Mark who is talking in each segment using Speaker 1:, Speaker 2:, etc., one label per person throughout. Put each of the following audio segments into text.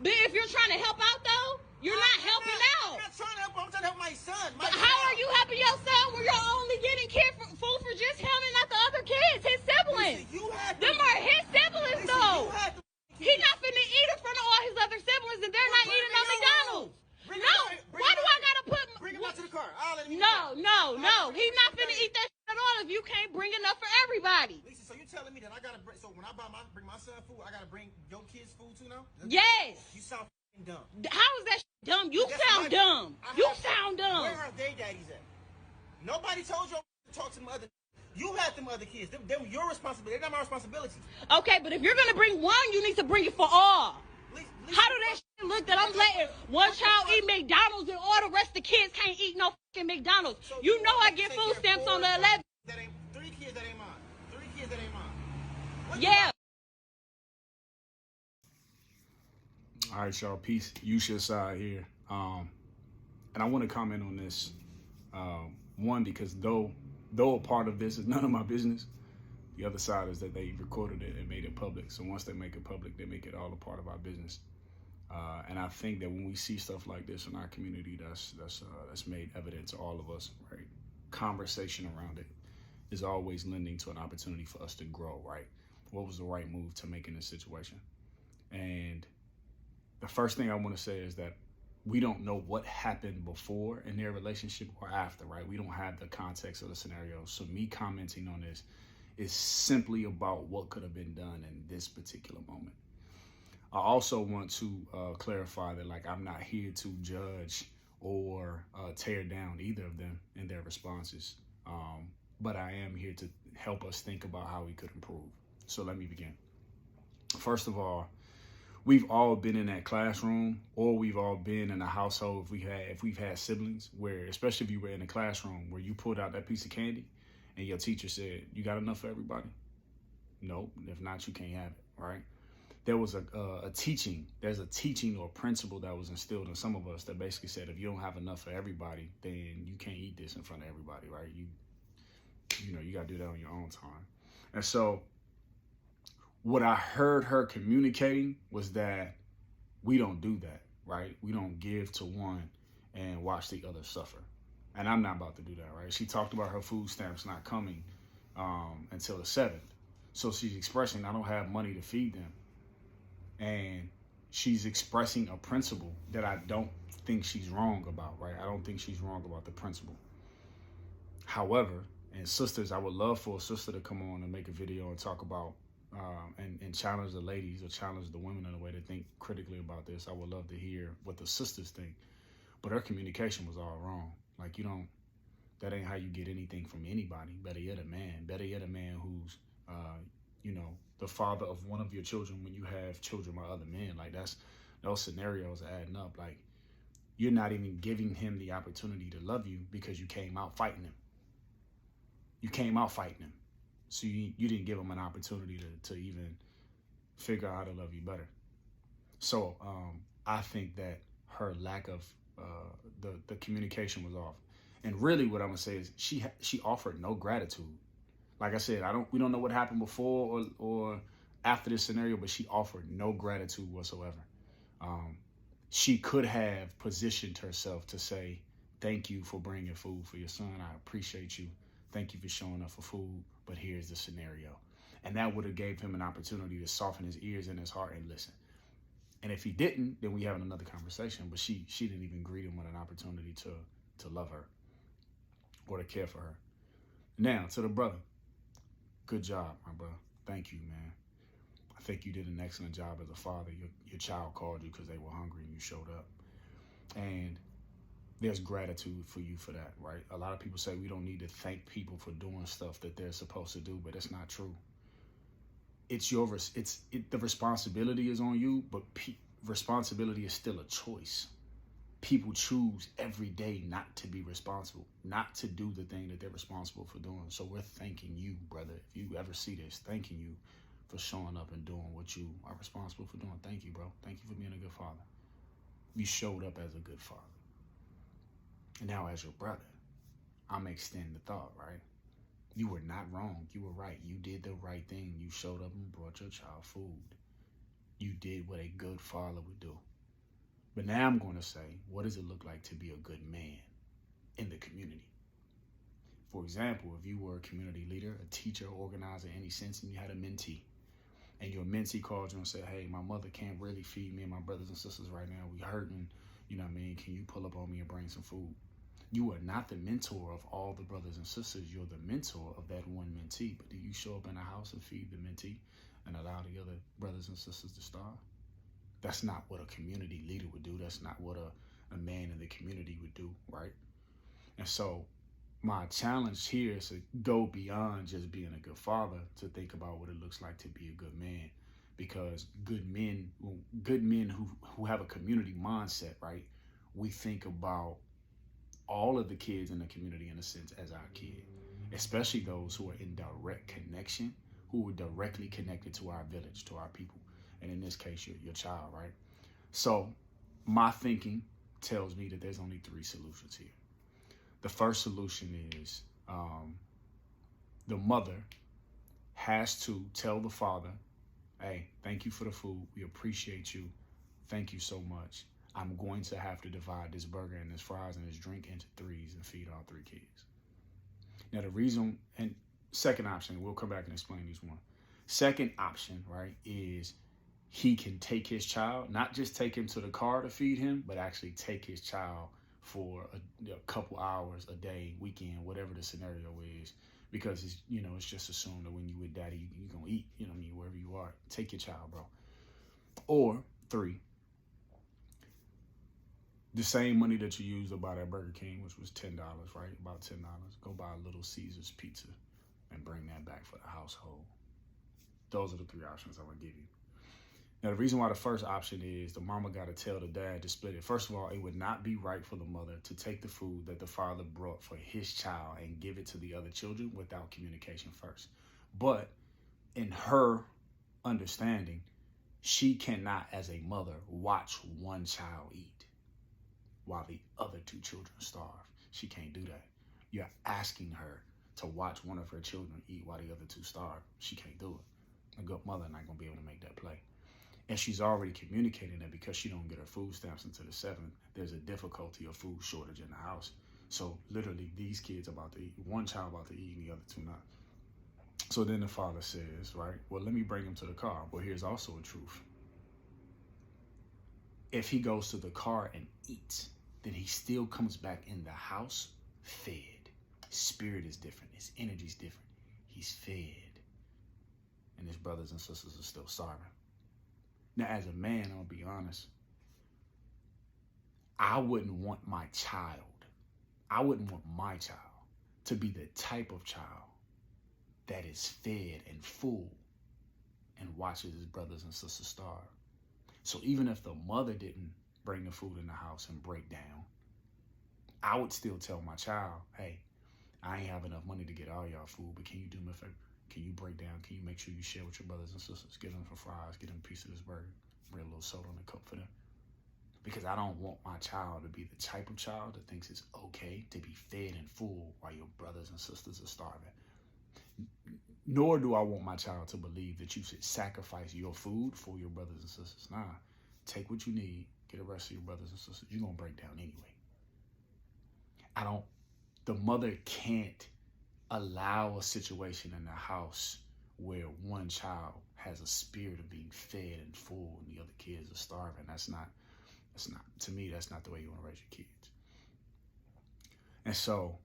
Speaker 1: But if you're trying to help out, though, you're not helping out.
Speaker 2: I'm not trying to help. I'm trying to help my son.
Speaker 1: But how are you helping your son when you're only getting food for just him and not the other kids, his siblings?
Speaker 2: Listen,
Speaker 1: them are his siblings, though. He's not finna eat in front of all his other siblings, and they're not eating on McDonald's. Why do I gotta put?
Speaker 2: Bring him out to the car. I'll let him eat
Speaker 1: No. He's not finna eat that shit at all if you can't bring enough for everybody.
Speaker 2: Lisa, so you're telling me that I gotta bring? So when I bring my son food, I gotta bring your kids food too now?
Speaker 1: Yes.
Speaker 2: You sound dumb.
Speaker 1: How is that shit dumb? You sound dumb. You sound dumb.
Speaker 2: Where are their daddies at? Nobody told you to talk to them other. You had them other kids. They were your responsibility. They're not my responsibility.
Speaker 1: Okay, but if you're gonna bring one, you need to bring it for all. How do that shit look that I'm letting one child eat McDonald's and all the rest of the kids can't eat no fucking McDonald's? So you know I get food stamps on the 11th.
Speaker 2: Three kids that ain't mine. 3 kids that ain't mine.
Speaker 1: Yeah.
Speaker 3: All right, y'all. Peace. Yusha Assad here. And I want to comment on this. One, because though a part of this is none of my business, the other side is that they recorded it and made it public. So once they make it public, they make it all a part of our business. And I think that when we see stuff like this in our community, that's made evident to all of us, right? Conversation around it is always lending to an opportunity for us to grow, right? What was the right move to make in this situation? And the first thing I want to say is that we don't know what happened before in their relationship or after, right? We don't have the context of the scenario. So me commenting on this is simply about what could have been done in this particular moment. I also want to clarify that, like, I'm not here to judge or tear down either of them in their responses. But I am here to help us think about how we could improve. So let me begin. First of all, we've all been in that classroom, or we've all been in a household if we've had siblings, where, especially if you were in a classroom where you pulled out that piece of candy and your teacher said, "You got enough for everybody?" No, if not, you can't have it, right? There was there's a teaching or principle that was instilled in some of us that basically said, if you don't have enough for everybody, then you can't eat this in front of everybody, right? You got to do that on your own time. And so what I heard her communicating was that we don't do that, right? We don't give to one and watch the other suffer. And I'm not about to do that, right? She talked about her food stamps not coming until the 7th. So she's expressing, I don't have money to feed them. And she's expressing a principle that I don't think she's wrong about, right? I don't think she's wrong about the principle. However, and sisters, I would love for a sister to come on and make a video and talk about and challenge the ladies or challenge the women in a way to think critically about this. I would love to hear what the sisters think. But her communication was all wrong. Like, that ain't how you get anything from anybody. Better yet, a man who's, the father of one of your children when you have children by other men. Like, those scenarios are adding up. Like, you're not even giving him the opportunity to love you because you came out fighting him. So you didn't give him an opportunity to even figure out how to love you better. So I think that her lack of the communication was off. And really what I'm gonna say is she offered no gratitude. Like I said, we don't know what happened before or after this scenario, but she offered no gratitude whatsoever. She could have positioned herself to say, "Thank you for bringing food for your son. I appreciate you. Thank you for showing up for food, but here's the scenario." And that would have gave him an opportunity to soften his ears and his heart and listen. And if he didn't, then we having another conversation. But she didn't even greet him with an opportunity to love her or to care for her. Now, to the brother, good job, my brother. Thank you, man. I think you did an excellent job as a father. Your child called you because they were hungry and you showed up. And there's gratitude for you for that, right? A lot of people say we don't need to thank people for doing stuff that they're supposed to do, but it's not true. The responsibility is on you, but responsibility is still a choice. People choose every day not to be responsible, not to do the thing that they're responsible for doing. So we're thanking you, brother. If you ever see this, thanking you for showing up and doing what you are responsible for doing. Thank you, bro. Thank you for being a good father. You showed up as a good father. And now as your brother, I'm extending the thought, right? You were not wrong. You were right. You did the right thing. You showed up and brought your child food. You did what a good father would do. But now I'm going to say, what does it look like to be a good man in the community? For example, if you were a community leader, a teacher, organizer, in any sense, and you had a mentee, and your mentee called you and said, hey, my mother can't really feed me and my brothers and sisters right now. We hurting, you know what I mean? Can you pull up on me and bring some food? You are not the mentor of all the brothers and sisters. You're the mentor of that one mentee. But do you show up in the house and feed the mentee and allow the other brothers and sisters to starve? That's not what a community leader would do. That's not what a man in the community would do, right? And so my challenge here is to go beyond just being a good father to think about what it looks like to be a good man. Because good men who have a community mindset, right? We think about all of the kids in the community in a sense as our kid, especially those who are in direct connection, who are directly connected to our village, to our people. And in this case, your child, right? So my thinking tells me that there's only 3 solutions here. The first solution is the mother has to tell the father, hey, thank you for the food. We appreciate you. Thank you so much. I'm going to have to divide this burger and this fries and this drink into 3s and feed all 3 kids. Now, the reason, and second option, we'll come back and explain these one. Second option, right, is he can take his child, not just take him to the car to feed him, but actually take his child for a couple hours a day, weekend, whatever the scenario is, because it's just assumed that when you with daddy, you're going to eat, you know what I mean, wherever you are. Take your child, bro. Or 3, the same money that you used to buy that Burger King, which was $10, right? About $10. Go buy a Little Caesars pizza and bring that back for the household. Those are the 3 options I'm going to give you. Now, the reason why the first option is the mama got to tell the dad to split it. First of all, it would not be right for the mother to take the food that the father brought for his child and give it to the other children without communication first. But in her understanding, she cannot, as a mother, watch one child eat while the other 2 children starve. She can't do that. You're asking her to watch one of her children eat while the other 2 starve. She can't do it. A good mother not going to be able to make that play. And she's already communicating that because she don't get her food stamps until the 7th, there's a difficulty of food shortage in the house. So literally these kids about to eat, one child about to eat and the other 2 not. So then the father says, right, well, let me bring him to the car. Well, here's also a truth. If he goes to the car and eats, then he still comes back in the house fed. His spirit is different. His energy is different. He's fed. And his brothers and sisters are still starving. Now, as a man, I'll be honest, I wouldn't want my child to be the type of child that is fed and full and watches his brothers and sisters starve. So even if the mother didn't bring the food in the house and break down, I would still tell my child, hey, I ain't have enough money to get all y'all food, but can you do me a favor? Can you break down? Can you make sure you share with your brothers and sisters? Get them some fries, get them a piece of this burger, bring a little soda in the cup for them. Because I don't want my child to be the type of child that thinks it's okay to be fed and full while your brothers and sisters are starving. Nor do I want my child to believe that you should sacrifice your food for your brothers and sisters. Nah, take what you need, get the rest of your brothers and sisters. You're going to break down anyway. The mother can't allow a situation in the house where one child has a spirit of being fed and full and the other kids are starving. To me, that's not the way you want to raise your kids. And so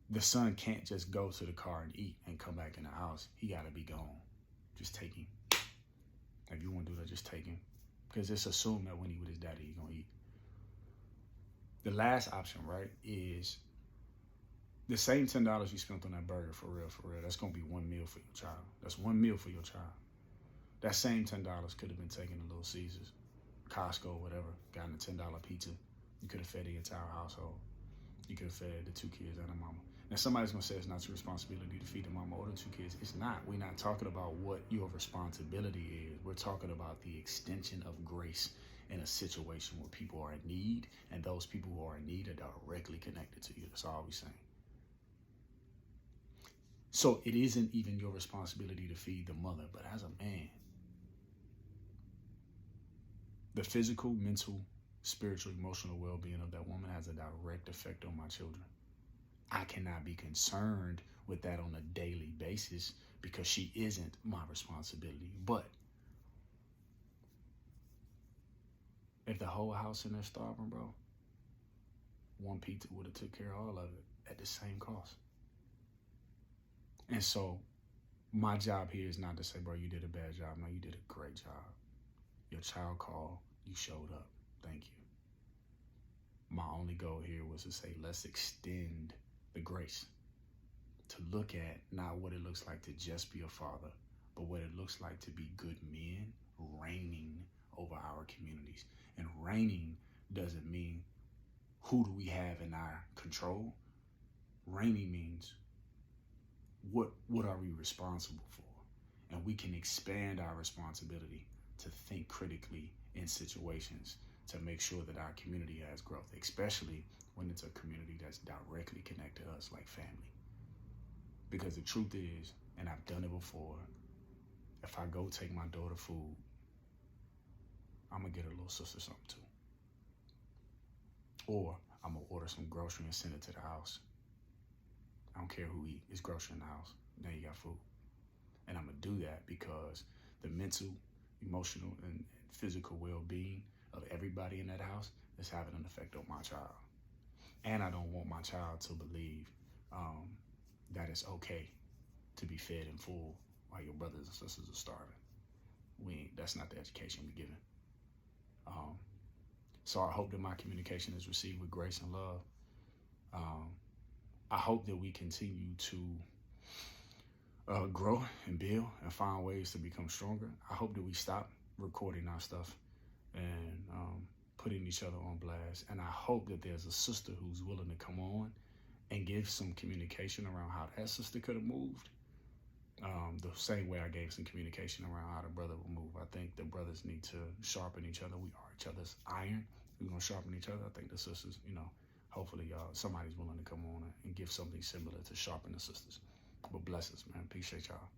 Speaker 3: the son can't just go to the car and eat and come back in the house. He got to be gone. Just take him. If you want to do that, just take him. Because it's assumed that when he with his daddy, he's going to eat. The last option, right, is the same $10 you spent on that burger, for real, that's going to be one meal for your child. That's one meal for your child. That same $10 could have been taken to Little Caesars, Costco, whatever, gotten a $10 pizza. You could have fed the entire household. You could have fed the 2 kids and the mama. Now, somebody's going to say it's not your responsibility to feed the mama or the 2 kids. It's not. We're not talking about what your responsibility is. We're talking about the extension of grace in a situation where people are in need, and those people who are in need are directly connected to you. That's all we're saying. So it isn't even your responsibility to feed the mother, but as a man, The physical, mental, spiritual, emotional well-being of that woman has a direct effect on my children. I cannot be concerned with that on a daily basis because she isn't my responsibility. But if the whole house in there starving, bro, one pizza would have took care of all of it at the same cost. And so my job here is not to say, bro, you did a bad job. No, you did a great job. Your child called, you showed up. Thank you. My only goal here was to say, let's extend the grace to look at not what it looks like to just be a father, but what it looks like to be good men reigning over our communities. And reigning doesn't mean who do we have in our control. Reigning means what are we responsible for? And we can expand our responsibility to think critically in situations to make sure that our community has growth, especially when it's a community that's directly connected to us like family. Because the truth is, and I've done it before, if I go take my daughter food, I'm gonna get her little sister something too. Or I'm gonna order some grocery and send it to the house. I don't care who eat, it's grocery in the house. Now you got food. And I'm gonna do that because the mental, emotional, and physical well-being of everybody in that house is having an effect on my child. And I don't want my child to believe that it's okay to be fed and full while your brothers and sisters are starving. That's not the education we're given. So I hope that my communication is received with grace and love. I hope that we continue to grow and build and find ways to become stronger. I hope that we stop recording our stuff and putting each other on blast. And I hope that there's a sister who's willing to come on and give some communication around how that sister could have moved. The same way I gave some communication around how the brother will move. I think the brothers need to sharpen each other. We are each other's iron. We're going to sharpen each other. I think the sisters, hopefully somebody's willing to come on and give something similar to sharpen the sisters. But bless us, man. Appreciate y'all.